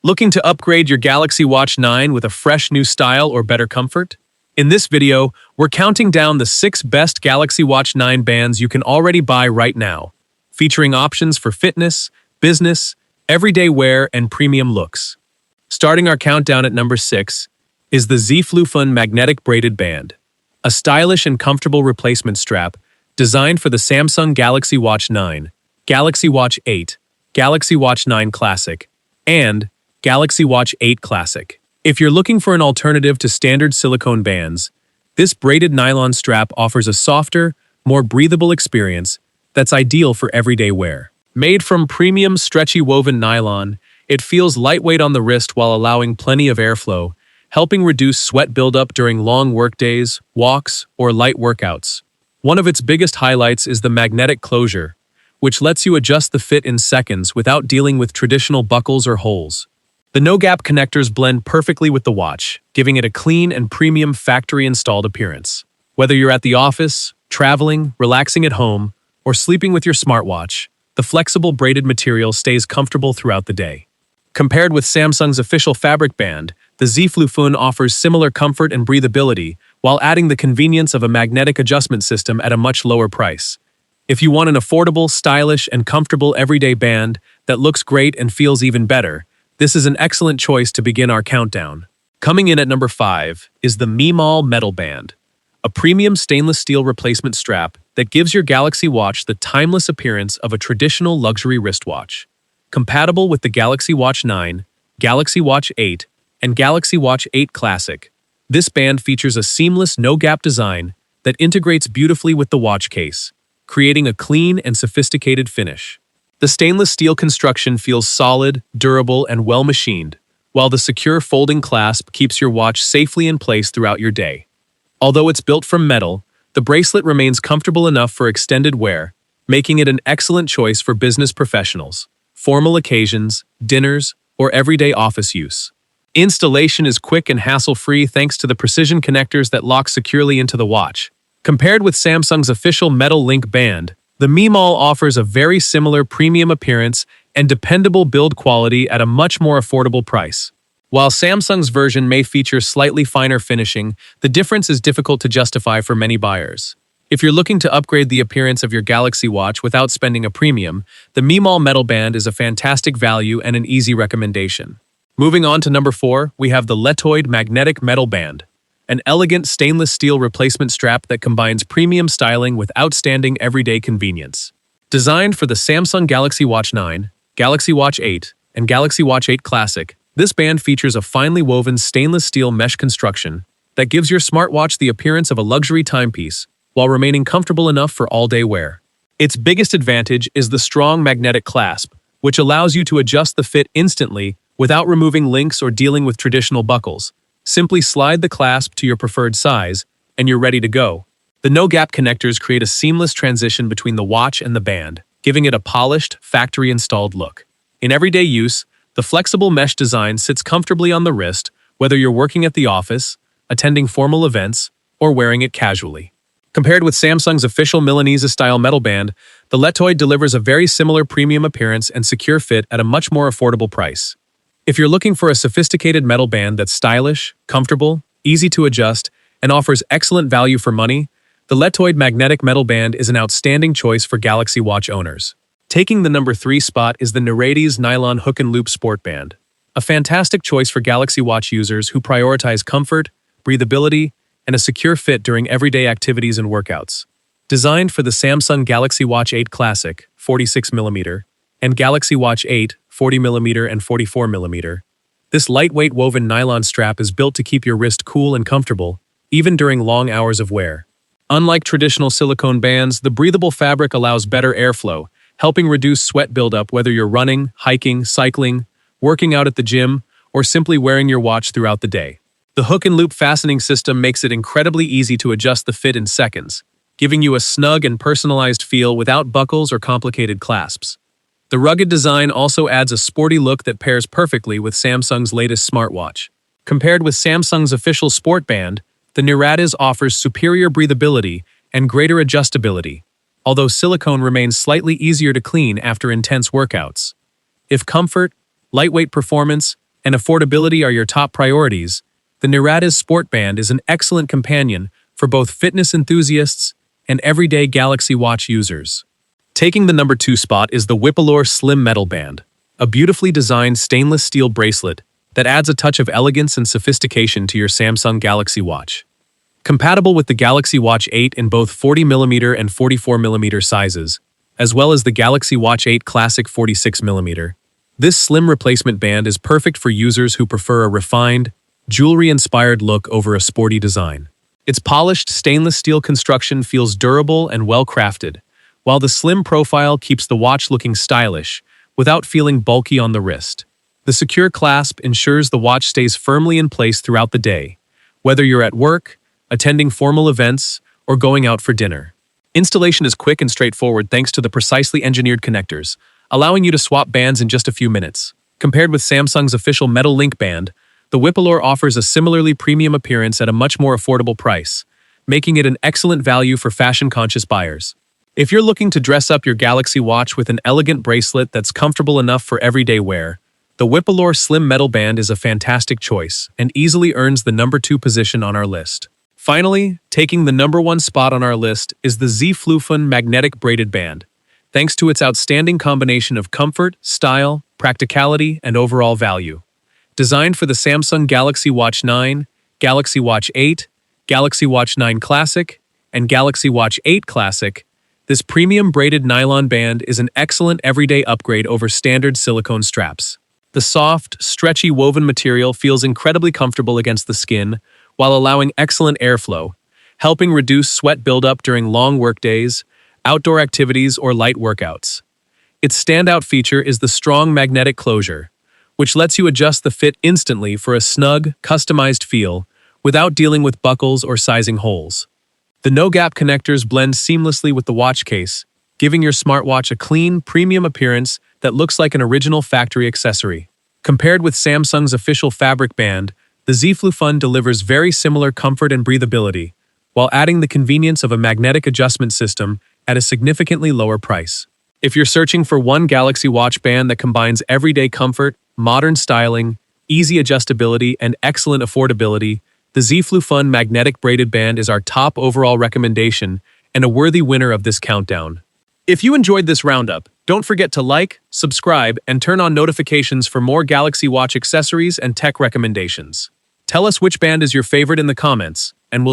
Looking to upgrade your Galaxy Watch 9 with a fresh new style or better comfort? In this video, we're counting down the 6 best Galaxy Watch 9 bands you can already buy right now, featuring options for fitness, business, everyday wear, and premium looks. Starting our countdown at number 6 is the Zeeflufun magnetic braided band, a stylish and comfortable replacement strap designed for the Samsung Galaxy Watch 9, Galaxy Watch 8, Galaxy Watch 9 Classic, and Galaxy Watch 8 Classic. If you're looking for an alternative to standard silicone bands, this braided nylon strap offers a softer, more breathable experience that's ideal for everyday wear. Made from premium stretchy woven nylon, it feels lightweight on the wrist while allowing plenty of airflow, helping reduce sweat buildup during long workdays, walks, or light workouts. One of its biggest highlights is the magnetic closure, which lets you adjust the fit in seconds without dealing with traditional buckles or holes. The no-gap connectors blend perfectly with the watch, giving it a clean and premium factory-installed appearance. Whether you're at the office, traveling, relaxing at home, or sleeping with your smartwatch, the flexible braided material stays comfortable throughout the day. Compared with Samsung's official fabric band, the Zeeflufun offers similar comfort and breathability while adding the convenience of a magnetic adjustment system at a much lower price. If you want an affordable, stylish, and comfortable everyday band that looks great and feels even better, this is an excellent choice to begin our countdown. Coming in at number 5 is the Mimal metal band, a premium stainless steel replacement strap that gives your Galaxy Watch the timeless appearance of a traditional luxury wristwatch. Compatible with the Galaxy Watch 9, Galaxy Watch 8, and Galaxy Watch 8 Classic, this band features a seamless no-gap design that integrates beautifully with the watch case, creating a clean and sophisticated finish. The stainless steel construction feels solid, durable, and well-machined, while the secure folding clasp keeps your watch safely in place throughout your day. Although it's built from metal, the bracelet remains comfortable enough for extended wear, making it an excellent choice for business professionals, formal occasions, dinners, or everyday office use. Installation is quick and hassle-free thanks to the precision connectors that lock securely into the watch. Compared with Samsung's official metal link band, the Miimall offers a very similar premium appearance and dependable build quality at a much more affordable price. While Samsung's version may feature slightly finer finishing, the difference is difficult to justify for many buyers. If you're looking to upgrade the appearance of your Galaxy Watch without spending a premium, the Miimall metal band is a fantastic value and an easy recommendation. Moving on to number 4, we have the Letoid magnetic metal band, an elegant stainless steel replacement strap that combines premium styling with outstanding everyday convenience. Designed for the Samsung Galaxy Watch 9, Galaxy Watch 8, and Galaxy Watch 8 Classic, this band features a finely woven stainless steel mesh construction that gives your smartwatch the appearance of a luxury timepiece while remaining comfortable enough for all-day wear. Its biggest advantage is the strong magnetic clasp, which allows you to adjust the fit instantly without removing links or dealing with traditional buckles. Simply slide the clasp to your preferred size, and you're ready to go. The no-gap connectors create a seamless transition between the watch and the band, giving it a polished, factory-installed look. In everyday use, the flexible mesh design sits comfortably on the wrist, whether you're working at the office, attending formal events, or wearing it casually. Compared with Samsung's official Milanese-style metal band, the Letoid delivers a very similar premium appearance and secure fit at a much more affordable price. If you're looking for a sophisticated metal band that's stylish, comfortable, easy to adjust, and offers excellent value for money, the Letoid magnetic metal band is an outstanding choice for Galaxy Watch owners. Taking the number 3 spot is the Nereides Nylon Hook and Loop Sport Band, a fantastic choice for Galaxy Watch users who prioritize comfort, breathability, and a secure fit during everyday activities and workouts. Designed for the Samsung Galaxy Watch 8 Classic, 46mm, and Galaxy Watch 8, 40mm and 44mm, this lightweight woven nylon strap is built to keep your wrist cool and comfortable, even during long hours of wear. Unlike traditional silicone bands, the breathable fabric allows better airflow, helping reduce sweat buildup whether you're running, hiking, cycling, working out at the gym, or simply wearing your watch throughout the day. The hook and loop fastening system makes it incredibly easy to adjust the fit in seconds, giving you a snug and personalized feel without buckles or complicated clasps. The rugged design also adds a sporty look that pairs perfectly with Samsung's latest smartwatch. Compared with Samsung's official sport band, the Nereides offers superior breathability and greater adjustability, although silicone remains slightly easier to clean after intense workouts. If comfort, lightweight performance, and affordability are your top priorities, the Nereides Sport Band is an excellent companion for both fitness enthusiasts and everyday Galaxy Watch users. Taking the number 2 spot is the wipalor Slim Metal Band, a beautifully designed stainless steel bracelet that adds a touch of elegance and sophistication to your Samsung Galaxy Watch. Compatible with the Galaxy Watch 8 in both 40mm and 44mm sizes, as well as the Galaxy Watch 8 Classic 46mm, this slim replacement band is perfect for users who prefer a refined, jewelry-inspired look over a sporty design. Its polished stainless steel construction feels durable and well-crafted, while the slim profile keeps the watch looking stylish without feeling bulky on the wrist. The secure clasp ensures the watch stays firmly in place throughout the day, whether you're at work, attending formal events, or going out for dinner. Installation is quick and straightforward thanks to the precisely engineered connectors, allowing you to swap bands in just a few minutes. Compared with Samsung's official Metal Link band, the wipalor offers a similarly premium appearance at a much more affordable price, making it an excellent value for fashion-conscious buyers. If you're looking to dress up your Galaxy Watch with an elegant bracelet that's comfortable enough for everyday wear, the wipalor Slim Metal Band is a fantastic choice and easily earns the number 2 position on our list. Finally, taking the number 1 spot on our list is the Zeeflufun Magnetic Braided Band, thanks to its outstanding combination of comfort, style, practicality, and overall value. Designed for the Samsung Galaxy Watch 9, Galaxy Watch 8, Galaxy Watch 9 Classic, and Galaxy Watch 8 Classic, this premium braided nylon band is an excellent everyday upgrade over standard silicone straps. The soft, stretchy woven material feels incredibly comfortable against the skin while allowing excellent airflow, helping reduce sweat buildup during long workdays, outdoor activities, or light workouts. Its standout feature is the strong magnetic closure, which lets you adjust the fit instantly for a snug, customized feel without dealing with buckles or sizing holes. The no-gap connectors blend seamlessly with the watch case, giving your smartwatch a clean, premium appearance that looks like an original factory accessory. Compared with Samsung's official fabric band, the Zeeflufun delivers very similar comfort and breathability, while adding the convenience of a magnetic adjustment system at a significantly lower price. If you're searching for one Galaxy Watch band that combines everyday comfort, modern styling, easy adjustability, and excellent affordability, the Zeeflufun Magnetic Braided Band is our top overall recommendation and a worthy winner of this countdown. If you enjoyed this roundup, don't forget to like, subscribe, and turn on notifications for more Galaxy Watch accessories and tech recommendations. Tell us which band is your favorite in the comments, and we'll